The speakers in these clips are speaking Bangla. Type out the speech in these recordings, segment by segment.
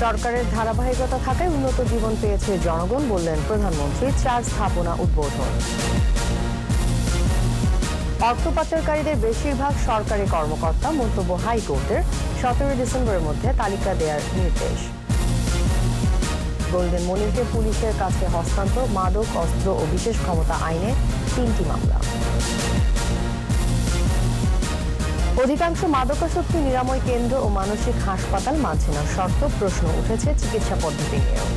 সরকারের ধারাবাহিকতা থাকায় উন্নত জীবন পেয়েছে জনগণ, বললেন প্রধানমন্ত্রী। 4 স্থাপনা উদ্বোধন। অর্থ পাচারকারীদের বেশিরভাগ সরকারি কর্মকর্তা, মন্তব্য হাইকোর্টের। 17 ডিসেম্বরের মধ্যে তালিকা দেওয়ার নির্দেশ। গোল্ডেন মনিরকে পুলিশের কাছে হস্তান্তর, মাদক, অস্ত্র ও বিশেষ ক্ষমতা আইনে 3টি মামলা। অধিকাংশ মাদকাসক্তি নিরাময় কেন্দ্র ও মানসিক হাসপাতাল মানছে না শর্ত, প্রশ্ন উঠেছে চিকিৎসা পদ্ধতি নিয়েও।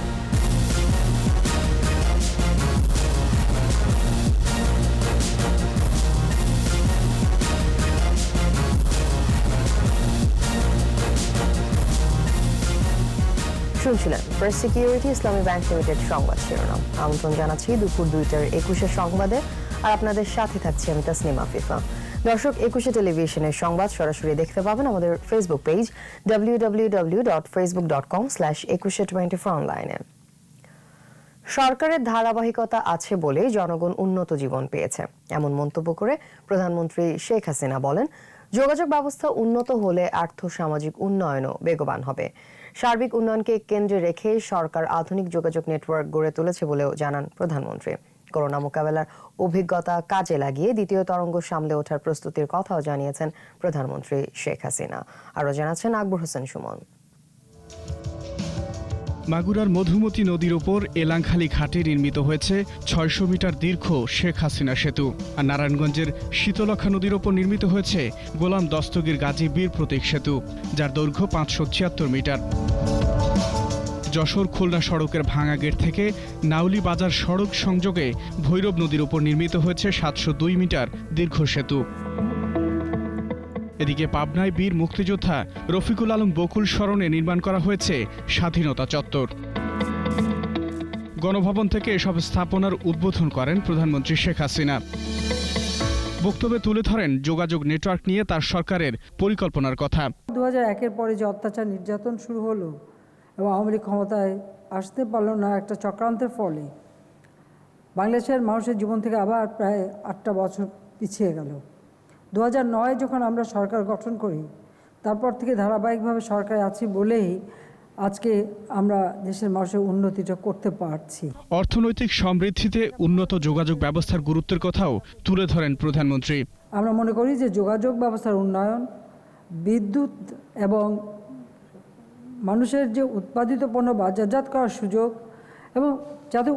শুনছিলেন প্রেস সিকিউরিটি ইসলামী ব্যাংক লিমিটেড সংবাদ শিরোনাম। আমন্ত্রণ জানাচ্ছি দুপুর 2টার 21 সংবাদে, আর আপনাদের সাথে থাকছি আমি তাসনিমা আফিফা। দর্শক, 21 টেলিভিশনের সংবাদ সরাসরি দেখতে পাবেন আমাদের ফেসবুক পেজ www.facebook.com/2124 অনলাইনে। সরকারের ধারাবাহিকতা আছে বলেই জনগণ উন্নত জীবন পেয়েছে, এমন মন্তব্য করে প্রধানমন্ত্রী শেখ হাসিনা বলেন, যোগাযোগ ব্যবস্থা উন্নত হলে আর্থ-সামাজিক উন্নয়নও বেগবান হবে। সার্বিক উন্নয়নকে কেন্দ্রে রেখে সরকার আধুনিক যোগাযোগ নেটওয়ার্ক গড়ে তুলেছে বলেও জানান প্রধানমন্ত্রী। করোনা মোকাবেলার অভিজ্ঞতা কাজে লাগিয়ে দ্বিতীয় তরঙ্গ সামলে ওঠার প্রস্তুতির কথাও জানিয়েছেন প্রধানমন্ত্রী শেখ হাসিনা। আরও জানাচ্ছেন আকবর হোসেন সুমন। মাগুরার মধুমতি নদীর ওপর এলাংখালী ঘাটে নির্মিত হয়েছে 600 মিটার দীর্ঘ শেখ হাসিনা সেতু। আর নারায়ণগঞ্জের শীতলক্ষা নদীর ওপর নির্মিত হয়েছে গোলাম দস্তগীর গাজী বীর প্রতীক সেতু, যার দৈর্ঘ্য 576 মিটার। যশোর খুলনা সড়কের ভাঙা গেট থেকে নাউলি বাজার সড়ক সংযোগে ভৈরব নদীর ওপর নির্মিত হয়েছে 702 মিটার দীর্ঘ সেতু। এদিকে পাবনায় বীর মুক্তিযোদ্ধা রফিকুল আলম বকুল স্মরণে নির্মাণ করা হয়েছে স্বাধীনতা চত্বর। গণভবন থেকে এসব স্থাপনার উদ্বোধন করেন প্রধানমন্ত্রী শেখ হাসিনা। বক্তব্যে তুলে ধরেন যোগাযোগ নেটওয়ার্ক নিয়ে তার সরকারের পরিকল্পনার কথা। 2001-এর পরে যে অত্যাচার নির্যাতন শুরু হলো এবং আওয়ামী লীগ ক্ষমতায় আসতে পারলো না, একটা চক্রান্তের ফলে বাংলাদেশের মানুষের জীবন থেকে আবার প্রায় 8টা বছর পিছিয়ে গেল। 2009 যখন আমরা সরকার গঠন করি, তারপর থেকে ধারাবাহিকভাবে সরকারে আছি বলেই আজকে আমরা দেশের মানুষের উন্নতিটা করতে পারছি। অর্থনৈতিক সমৃদ্ধিতে উন্নত যোগাযোগ ব্যবস্থার গুরুত্বের কথাও তুলে ধরেন প্রধানমন্ত্রী। আমরা মনে করি যে যোগাযোগ ব্যবস্থার উন্নয়ন, বিদ্যুৎ এবং মানুষের যে উৎপাদিত পণ্য বাজারজাত করার সুযোগ এবং যাতে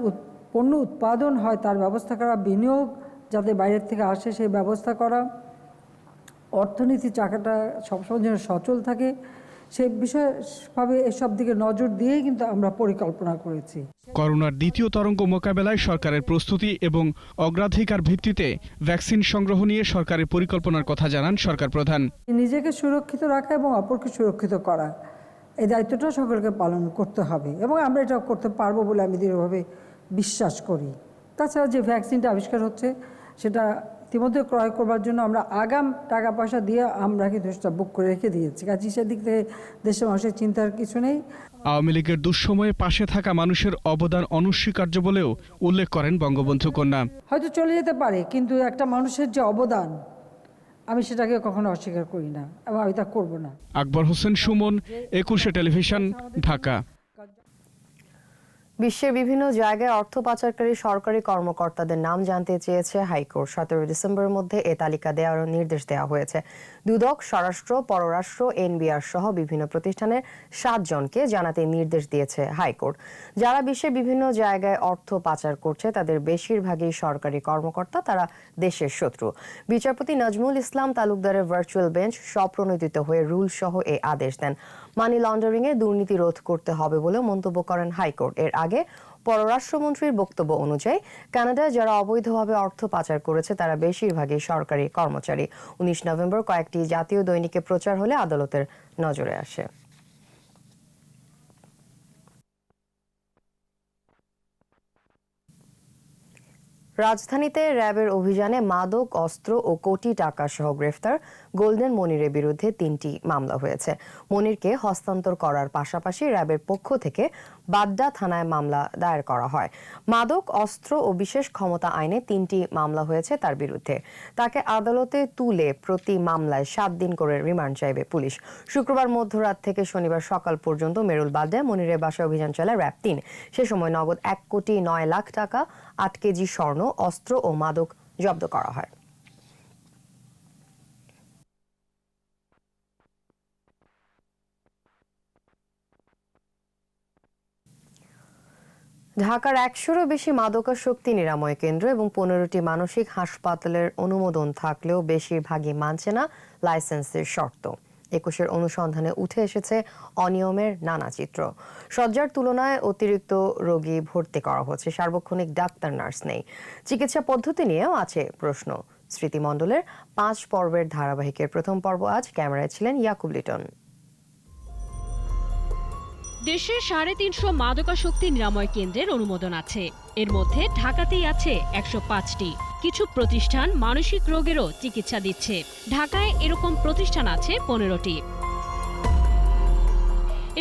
পণ্য উৎপাদন হয় তার ব্যবস্থা করা, বিনিয়োগ যাতে বাইরের থেকে আসে সেই ব্যবস্থা করা, অর্থনীতি চাকাটা সবসময় যেন সচল থাকে, সেই বিষয়ভাবে এসব দিকে নজর দিয়েই কিন্তু আমরা পরিকল্পনা করেছি। করোনার দ্বিতীয় তরঙ্গ মোকাবেলায় সরকারের প্রস্তুতি এবং অগ্রাধিকার ভিত্তিতে ভ্যাকসিন সংগ্রহ নিয়ে সরকারের পরিকল্পনার কথা জানান সরকার প্রধান। নিজেকে সুরক্ষিত রাখা এবং অপরকে সুরক্ষিত করা, এই দায়িত্বটা সকলকে পালন করতে হবে এবং আমরা এটা করতে পারবো বলে আমি দৃঢ়ভাবে বিশ্বাস করি। তাছাড়া যে ভ্যাকসিনটা আবিষ্কার হচ্ছে সেটা ইতিমধ্যে ক্রয় করবার জন্য আমরা আগাম টাকা পয়সা দিয়ে আমরা কিন্তু সেটা বুক করে রেখে দিয়েছি। কাজে সেদিক থেকে দেশের মানুষের চিন্তার কিছু নেই। আওয়ামী লীগের দুঃসময়ে পাশে থাকা মানুষের অবদান অনস্বীকার্য বলেও উল্লেখ করেন বঙ্গবন্ধু কন্যা। হয়তো চলে যেতে পারে, কিন্তু একটা মানুষের যে অবদান আমি সেটাকে কখনো অস্বীকার করি না এবং আমি তা করব না। আকবর হোসেন সুমন, 21 টেলিভিশন, ঢাকা। বিশ্বের বিভিন্ন জায়গায় অর্থ পাচারকারী সরকারি কর্মকর্তাদের নাম জানতে চেয়েছে হাইকোর্ট। 17 ডিসেম্বরের মধ্যে এ তালিকা দেওয়ার নির্দেশ দেওয়া হয়েছে। দুদক, স্বরাষ্ট্র, পররাষ্ট্র, এনবিআর সহ বিভিন্ন প্রতিষ্ঠানের 7 জনকে জানাতে নির্দেশ দিয়েছে হাইকোর্ট। যারা বিশ্বের বিভিন্ন জায়গায় অর্থ পাচার করছে তাদের বেশিরভাগই সরকারি কর্মকর্তা, তারা দেশের শত্রু। বিচারপতি নাজমুল ইসলাম তালুকদারের ভার্চুয়াল বেঞ্চ স্বপ্রণোদিত হয়ে রুল সহ এই আদেশ দেন। মানি লন্ডারিংয়ে দুর্নীতি রোধ করতে হবে বলে মন্তব্য করেন হাইকোর্ট। এর আগে পররাষ্ট্রমন্ত্রীর বক্তব্য অনুযায়ী কানাডায় যারা অবৈধভাবে অর্থ পাচার করেছে তারা বেশিরভাগই সরকারি কর্মচারী। 19 নভেম্বর কয়েকটি জাতীয় দৈনিকে প্রচার হলে আদালতের নজরে আসে। রাজধানীতে র্যাবের অভিযানে মাদক, অস্ত্র ও কোটি টাকা সহ গ্রেফতার গোল্ডেন মনিরের বিরুদ্ধে 3টি মামলা হয়েছে। মনিরকে হস্তান্তর করার পাশাপাশি র্যাবের পক্ষ থেকে বাড্ডা থানায় মামলা দায়ের করা হয়। মাদক, অস্ত্র ও বিশেষ ক্ষমতা আইনে 3টি মামলা হয়েছে তার বিরুদ্ধে। তাকে আদালতে তুলে প্রতি মামলায় 7 দিন করে রিমান্ড চাইবে পুলিশ। শুক্রবার মধ্যরাত থেকে শনিবার সকাল পর্যন্ত মেরুল বাড্ডায় মনিরের বাসায় অভিযান চালায় র্যাব 3। সে সময় নগদ 1,09,00,000 টাকা, 8 কেজি স্বর্ণ, অস্ত্র ও মাদক জব্দ করা হয়। ঢাকার 100-এরও বেশি মাদকাসক্তি নিরাময় কেন্দ্র এবং 15টি মানসিক হাসপাতালের অনুমোদন থাকলেও বেশিরভাগই মানছে না লাইসেন্সের শর্ত। 21-এর অনুসন্ধানে উঠে এসেছে অনিয়মের নানা চিত্র। শয্যার তুলনায় অতিরিক্ত রোগী ভর্তি করা হচ্ছে, সার্বক্ষণিক ডাক্তার, নার্স নেই। চিকিৎসা পদ্ধতি নিয়েও আছে প্রশ্ন। স্মৃতি মণ্ডলের 5 পর্বের ধারাবাহিকের প্রথম পর্ব আজ। ক্যামেরায় ছিলেন ইয়াকুব লিটন। দেশের 350 মাদকাসক্তি নিরাময় কেন্দ্রের অনুমোদন আছে। এর মধ্যে ঢাকাতেই আছে 105টি। কিছু প্রতিষ্ঠান মানসিক রোগেরও চিকিৎসা দিচ্ছে। ঢাকায় এরকম প্রতিষ্ঠান আছে 15টি।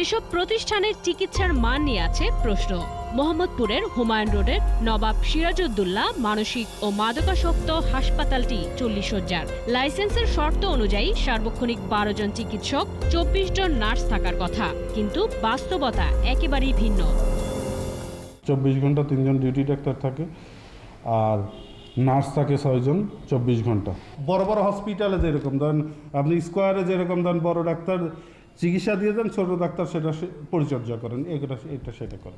এসব প্রতিষ্ঠানের চিকিৎসার মান নিয়ে আছে প্রশ্ন। মোহাম্মদপুরের হুমায়ুন রোডের নবাব সিরাজউদ্দৌলা মানসিক ও মাদকাসক্ত হাসপাতালটি 40 শয্যার। লাইসেন্সের শর্ত অনুযায়ী সার্বক্ষণিক 12 জন চিকিৎসক, 24 জন নার্স থাকার কথা, কিন্তু বাস্তবতা একেবারেই ভিন্ন। 24 ঘন্টা 3 জন ডিউটি ডাক্তার থাকে, আর নার্স থাকে 6 জন 24 ঘন্টা। বড় বড় হসপিটালে যেরকম ধরেন আপনি স্কোয়ারে যেরকম ধরেন বড় ডাক্তার চিকিৎসা দিয়ে দেন, ছোট ডাক্তার সেটা পরিচর্যা করেন, এটা সেটা করে।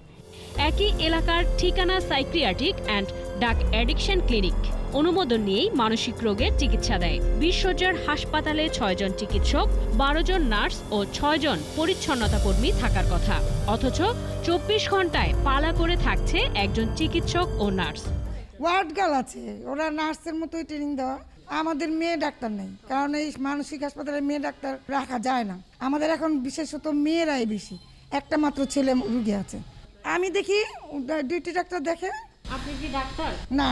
একই এলাকার ঠিকানা সাইক্রিয়াট্রিক অ্যান্ড ডাক অ্যাডিকশন ক্লিনিক অনুমোদন নিয়েই মানসিক রোগের চিকিৎসা দেয়। 20 শয্যার হাসপাতালে 6 জন চিকিৎসক, 12 জন নার্স ও 6 জন পরিচ্ছন্নতা কর্মী থাকার কথা। অথচ 24 ঘন্টায় পালা করে থাকছে একজন চিকিৎসক ও নার্স। ওয়ার্ড গার্ল আছে, ওরা নার্সের মতোই ট্রেনিং দেওয়া। আমাদের মেয়ে ডাক্তার নেই, কারণ এই মানসিক হাসপাতালে মেয়ে ডাক্তার রাখা যায় না। আমাদের এখন বিশেষত মেয়েরাই বেশি, একটা মাত্র ছেলে রুগী আছে। আমি দেখি ডিউটি ডাক্তার দেখে। আপনি কি ডাক্তার? না।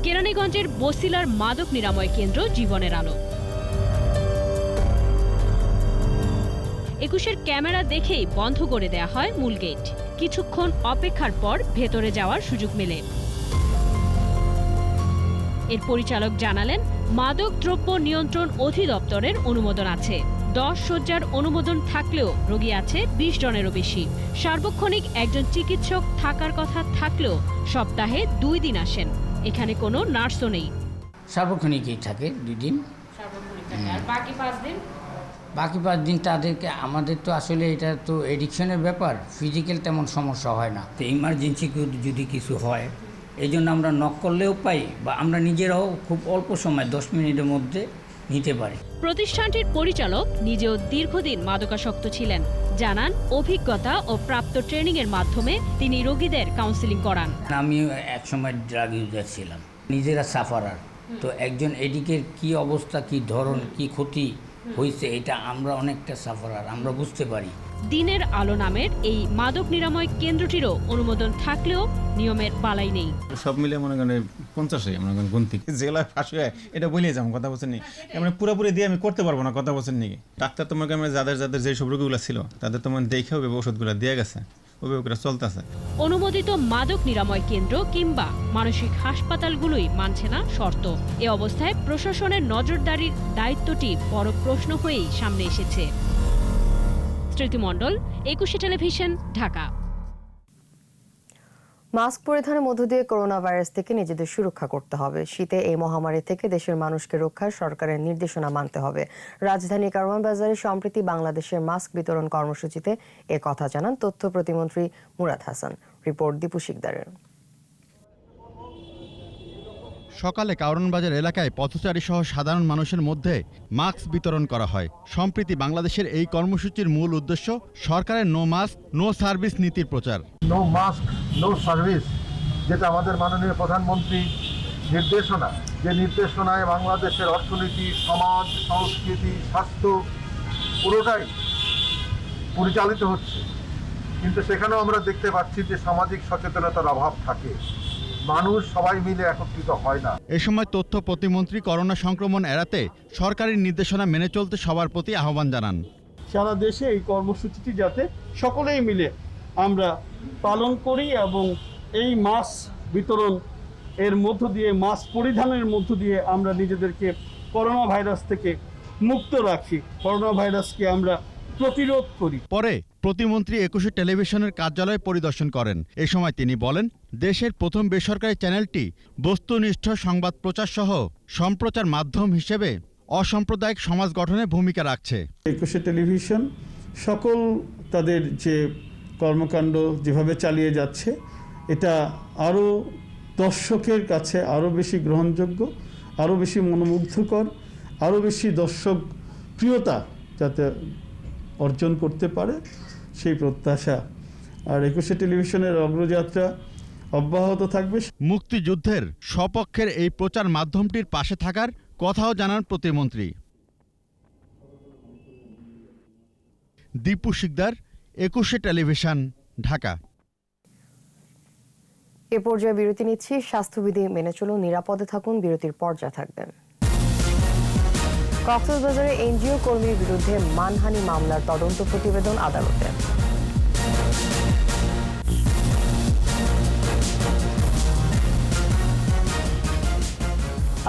কেরানীগঞ্জের বসিলার মাদক নিরাময় কেন্দ্র জীবনের আলো। 21-এর ক্যামেরা দেখেই বন্ধ করে দেয়া হয় মূল গেট। কিছুক্ষণ অপেক্ষার পর ভেতরে যাওয়ার সুযোগ মেলে। এর পরিচালক জানালেন, মাদক দ্রব্য নিয়ন্ত্রণ অধিদপ্তরের অনুমোদন আছে। 10 শয্যার অনুমোদন থাকলেও রোগী আছে 20 জনেরও বেশি। সার্বক্ষণিক একজন চিকিৎসক থাকার কথা থাকলেও সপ্তাহে 2 দিন আসেন। এখানে কোনো নার্সও নেই। সার্বক্ষণিকই থাকে 2 দিন। আর বাকি 5 দিন? বাকি 5 দিন তাদেরকে, আমাদের তো আসলে এটা তো এডিকশনের ব্যাপার, ফিজিক্যাল তেমন সমস্যা হয় না। তো ইমার্জেন্সি যদি কিছু হয়, এই জন্য আমরা নক করলেও পাই, বা আমরা নিজেরাও খুব অল্প সময় 10 মিনিটের মধ্যে নিতে পারি। প্রতিষ্ঠানটির পরিচালক নিজেও দীর্ঘদিন মাদকাসক্ত ছিলেন। জানান, অভিজ্ঞতা ও প্রাপ্ত ট্রেনিংয়ের মাধ্যমে তিনি রোগীদের কাউন্সেলিং করান। আমি একসময় ড্রাগ ইউজার ছিলাম, নিজেরা সাফারার। তো একজন এডিকের কি অবস্থা, কি ধরন, কি ক্ষতি হয়েছে, এটা আমরা অনেকটা সাফারার, আমরা বুঝতে পারি। দিনের আলো নামের এই মাদক নিরাময় কেন্দ্রটিরও অনুমোদন থাকলেও নিয়মের বালাই নেই। সব মিলে মনে করেন 50 মনে করেন গন্তি জেলায় ফাঁসি হয়, এটা বলে যাম, কথা বলছেন নি, মানে পুরোপুরি দিয়ে আমি করতে পারবো না, কথা বলছেন নি। ডাক্তার তোমার গ্রামে যাদের যেই সব রোগীগুলো ছিল তাদের তোমার দেখেও ওষুধগুলো দিয়ে গেছে, ওগুলো চলতেছে। অনুমোদিত মাদক নিরাময় কেন্দ্র কিংবা মানসিক হাসপাতালগুলোই মানছে না শর্ত। এ অবস্থায় প্রশাসনের নজরদারির দায়িত্বটি বড় প্রশ্ন হয়েই সামনে এসেছে। স্মৃতি মণ্ডল, 21 টেলিভিশন, ঢাকা। মাস্ক পরিধানের মধ্য দিয়ে করোনা ভাইরাস থেকে নিজেদের সুরক্ষা করতে হবে। শীতে এই মহামারী থেকে দেশের মানুষকে রক্ষায় সরকারের নির্দেশনা মানতে হবে। রাজধানী কারওয়ান বাজারে সম্প্রতি বাংলাদেশের মাস্ক বিতরণ কর্মসূচিতে এ কথা জানান তথ্য প্রতিমন্ত্রী মুরাদ হাসান। রিপোর্ট দীপু শিকদারের। সকালে কারওয়ান বাজার এলাকায় পথচারী সহ সাধারণ মানুষের মধ্যে মাস্ক বিতরণ করা হয়। সম্প্রতি বাংলাদেশের এই কর্মসূচির মূল উদ্দেশ্য সরকারের নো মাস্ক নো সার্ভিস নীতির প্রচার। নো মাস্ক নো সার্ভিস, যেটা আমাদের মাননীয় প্রধানমন্ত্রী নির্দেশনা, যে নির্দেশনায় বাংলাদেশের অর্থনীতি, সমাজ, সংস্কৃতি, স্বাস্থ্য পুরোটাই পরিচালিত হচ্ছে। কিন্তু সেখানেও আমরা দেখতে পাচ্ছি যে সামাজিক সচেতনতার অভাব থাকে, মানুষ সবাই মিলে একত্রিত হয় না। এ সময় তথ্য প্রতিমন্ত্রী করোনা সংক্রমণ এড়াতে সরকারি নির্দেশনা মেনে চলতে সবার প্রতি আহ্বান জানান। সারা দেশে এই কর্মসূচিটি যাতে সকলেই মিলে আমরা পালন করি এবং এই মাস্ক বিতরণ এর মধ্য দিয়ে, মাস্ক পরিধানের মধ্য দিয়ে আমরা নিজেদেরকে করোনা ভাইরাস থেকে মুক্ত রাখি, করোনা ভাইরাসকে আমরা প্রতিরোধ করি। পরে প্রতিমন্ত্রী ২১ টেলিভিশনের কার্যালয় পরিদর্শন করেন। এ সময় তিনি বলেন, দেশের প্রথম বেসরকারি চ্যানেলটি বস্তুনিষ্ঠ সংবাদ প্রচার সহ সম্প্রচার মাধ্যম হিসেবে অসাম্প্রদায়িক সমাজ গঠনে ভূমিকা রাখছে। ২১ টেলিভিশন সকল তাদের যে কর্মকাণ্ড যেভাবে চালিয়ে যাচ্ছে, এটা আরও দর্শকের কাছে আরও বেশি গ্রহণযোগ্য, আরও বেশি মনোমুগ্ধকর, আরও বেশি দর্শক প্রিয়তা যাতে অর্জন করতে পারে সেই প্রত্যাশা। আর ২১ টেলিভিশনের অগ্রযাত্রা অব্যাহত থাকবে। মুক্তিযুদ্ধের সপক্ষের এই প্রচার মাধ্যমটির পাশে থাকার কথাও জানান প্রতিমন্ত্রী। দীপু শিকদার, ২১ টেলিভিশন, ঢাকা। এ পর্যায়ে বিরতি নিচ্ছি। স্বাস্থ্যবিধি মেনে চলুন, নিরাপদে থাকুন। বিরতির পর যা থাকবেন। কক্সবাজারে এনজিও কর্মীর বিরুদ্ধে মানহানি মামলার তদন্ত প্রতিবেদন আদালতে।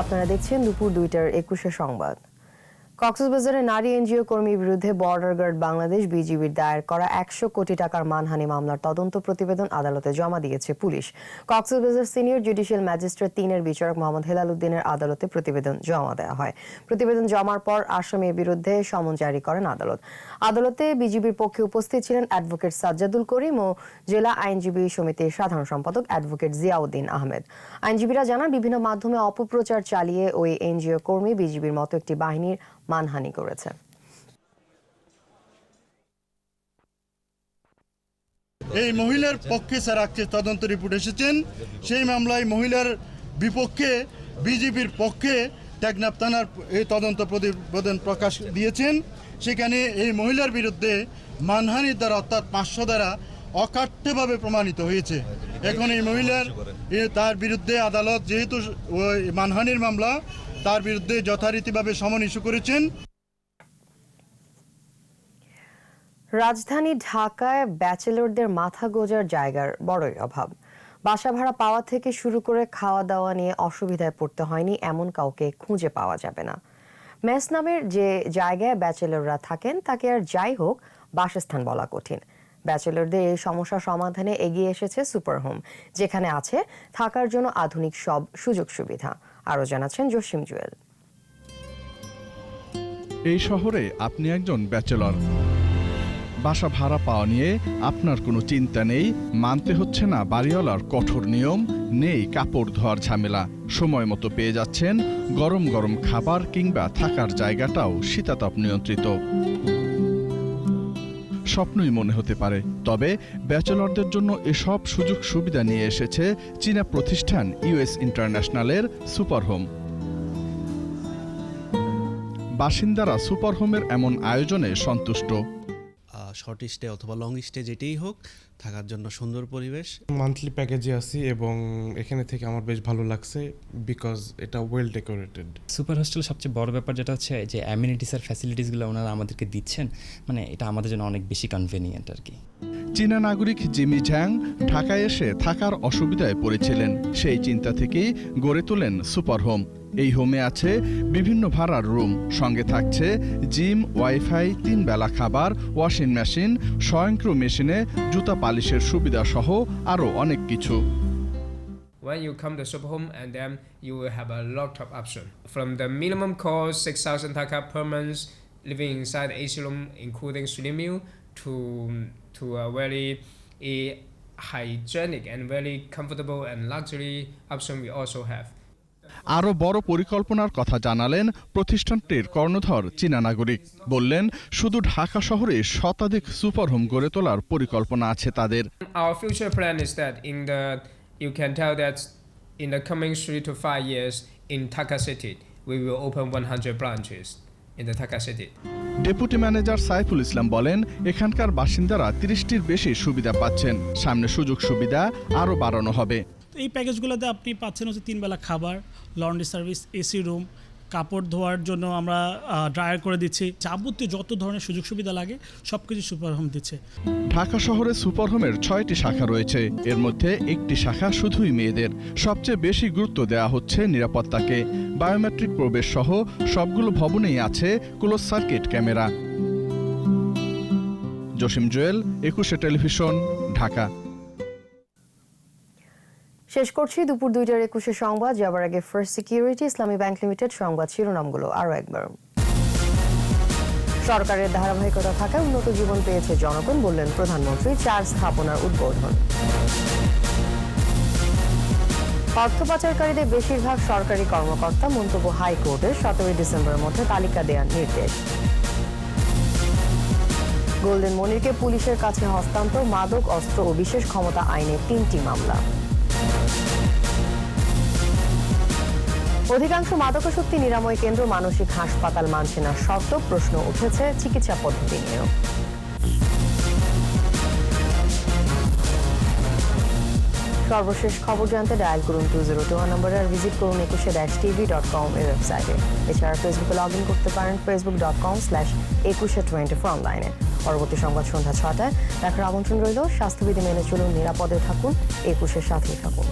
আপনারা দেখছেন দুপুর ২টার ২১ সংবাদ। কক্সবাজারে নারী এনজিও কর্মীর বিরুদ্ধে বর্ডার গার্ড বাংলাদেশ বিজিবির দায়ের করা ১০০ কোটি টাকার মানহানি মামলার তদন্ত প্রতিবেদন আদালতে জমা দিয়েছে পুলিশ। কক্সবাজার সিনিয়র জুডিশিয়াল ম্যাজিস্ট্রেট ৩-এর বিচারক মোহাম্মদ হেলাল উদ্দিনের আদালতে প্রতিবেদন জমা দেওয়া হয়। প্রতিবেদন জমার পর আসামির বিরুদ্ধে সমন জারি করেন আদালত। আদালতে বিজিবির পক্ষে উপস্থিত ছিলেন অ্যাডভোকেট সাজ্জাদুল করিম ও জেলা আইনজীবী সমিতির সাধারণ সম্পাদক অ্যাডভোকেট জিয়াউদ্দিন আহমেদ। আইনজীবীরা জানান, বিভিন্ন মাধ্যমে অপপ্রচার চালিয়ে ওই এনজিও কর্মী বিজিবির মতো একটি বাহিনীর মানহানি করেছে। এই মহিলার পক্ষে স্যার আজকে তদন্ত রিপোর্ট এসেছেন। সেই মামলায় মহিলার বিপক্ষে বিজিবির পক্ষে টেকনাফ থানার এই তদন্ত প্রতিবেদন প্রকাশ দিয়েছেন। সেখানে এই মহিলার বিরুদ্ধে মানহানির দ্বারা অর্থাৎ ৫০০ দ্বারা অকাট্যভাবে প্রমাণিত হয়েছে। এখন এই মহিলার তার বিরুদ্ধে আদালত যেহেতু মানহানির মামলা, তার বিরুদ্ধে যথারীতিভাবে সমন ইস্যু করেছেন। রাজধানী ঢাকায় ব্যাচেলরদের মাথা গোঁজার জায়গার বড়ই অভাব। বাসা ভাড়া পাওয়া থেকে শুরু করে খাওয়া দাওয়া নিয়ে অসুবিধায় পড়তে হয়নি এমন কাউকে খুঁজে পাওয়া যাবে না। মেস নামের যে জায়গায় ব্যাচেলররা থাকেন তাকে আর যাই হোক বাসস্থান বলা কঠিন। ব্যাচেলরদের এই সমস্যা সমাধানে এগিয়ে এসেছে সুপার হোম, যেখানে আছে থাকার জন্য আধুনিক সব সুযোগ সুবিধা। আরও জানাচ্ছেন জসিম জুয়েল। এই শহরে আপনি একজন ব্যাচেলর, বাসা ভাড়া পাওয়া নিয়ে আপনার কোনো চিন্তা নেই, মানতে হচ্ছে না বাড়িওয়ালার কঠোর নিয়ম, নেই কাপড় ধোয়ার ঝামেলা, সময় মতো পেয়ে যাচ্ছেন গরম গরম খাবার, কিংবা থাকার জায়গাটাও শীতাতপ নিয়ন্ত্রিত। স্বপ্নই মনে হতে পারে, তবে ব্যাচেলরদের জন্য এসব সুযোগ সুবিধা নিয়ে এসেছে চীনা প্রতিষ্ঠান ইউএস ইন্টারন্যাশনালের সুপার হোম। বাসিন্দারা সুপার হোমের এমন আয়োজনে সন্তুষ্ট। শর্ট স্টে অথবা লং স্টে যেটাই হোক, থাকার জন্য সুন্দর পরিবেশ। মান্থলি প্যাকেজে আছি এবং এখানে থেকে আমার বেশ ভালো লাগছে, বিকজ এটা ওয়েল ডেকোরেটেড। সুপার হোস্টেলের সবচেয়ে বড় ব্যাপার যেটা হচ্ছে যে অ্যামিনিটিস আর ফ্যাসিলিটিসগুলো ওনারা আমাদেরকে দিচ্ছেন, মানে এটা আমাদের জন্য অনেক বেশি কনভেনিয়েন্ট আর কি। চীনা নাগরিক জিমি ঝ্যাং ঢাকায় এসে থাকার অসুবিধায় পড়েছিলেন, সেই চিন্তা থেকেই গড়ে তোলেন সুপার হোম। এই হোমে আছে বিভিন্ন ভাড়ার রুম, সঙ্গে থাকছে জিম, ওয়াইফাই, 3 বেলা খাবার, ওয়াশিং মেশিন, স্বয়ংক্রিয় মেশিনে জুতা পালিশের সুবিধা সহ আরও অনেক কিছু। When you come to super home, and then you will have a lot of option. From the minimum cost 6,000 taka per month, living inside the AC room, including swimming pool, to a very hygienic and very comfortable and luxury option we also have. আরও বড় পরিকল্পনার কথা জানালেন প্রতিষ্ঠানটির কর্ণধর চীনা নাগরিক। বললেন, শুধু ঢাকা শহরে শতাধিক সুপার হোম গড়ে তোলার পরিকল্পনা আছে তাদের। Our future plan is that you can tell that in the coming 3 to 5 years in Dhaka City, we will open 100 branches. in the Dhaka city. Deputy manager Saiful Islam বলেন, এখানকার বাসিন্দারা 30টির বেশি সুবিধা পাচ্ছেন। সামনে সুযোগ সুবিধা আরও বাড়ানো হবে। এই প্যাকেজগুলোতে আপনি পাচ্ছেন হচ্ছে 3 বেলা খাবার, লন্ড্রি সার্ভিস, এসি রুম, কাপড় ধোয়ার জন্য আমরা ড্রায়ার করে দিচ্ছি। যাবতীয় যত ধরনের সুযোগ সুবিধা লাগে সব কিছু সুপার হোম দিচ্ছে। ঢাকা শহরে সুপার হোমের 6টি শাখা রয়েছে। এর মধ্যে একটি শাখা শুধুই মেয়েদের। সবচেয়ে বেশি গুরুত্ব দেওয়া হচ্ছে নিরাপত্তাকে। বায়োমেট্রিক প্রবেশ সহ সবগুলো ভবনেই আছে close circuit camera. Jasim Jewel, 21 television, Dhaka. শেষ করছি দুপুর 2টার 21 সংবাদ। যাবার আগে ফার্স্ট সিকিউরিটি ইসলামী ব্যাংক লিমিটেড সংবাদ শিরোনামগুলো আরও একবার। সরকারের ধারাবাহিকতা থাকায় উন্নত জীবন পেয়েছে জনগণ, বললেন প্রধানমন্ত্রী। 4 স্থাপনার উদ্বোধন। অর্থ পাচারকারীদের বেশিরভাগ সরকারি কর্মকর্তা, মন্তব্য হাইকোর্টের। 17 ডিসেম্বরের মধ্যে তালিকা দেওয়ার নির্দেশ। গোল্ডেন মনিরকে পুলিশের কাছে হস্তান্তর, মাদক অস্ত্র ও বিশেষ ক্ষমতা আইনে 3টি মামলা। অধিকাংশ মাদকাসক্তি নিরাময় কেন্দ্র মানসিক হাসপাতাল মানছে না শর্ত, প্রশ্ন উঠেছে চিকিৎসা পদ্ধতি নিয়েও। সর্বশেষ খবর জানতে ডায়াল করুন 2021 নম্বরে, আর ভিজিট করুন 21-tv.com এর ওয়েবসাইটে। এছাড়া ফেসবুকে লগ ইন করতে পারেন facebook.com/2124 অনলাইনে। পরবর্তী সংবাদ সন্ধ্যা 6টায় দেখার আমন্ত্রণ রইল। স্বাস্থ্যবিধি মেনে চলুন, নিরাপদে থাকুন, 21-এর সাথেই থাকুন।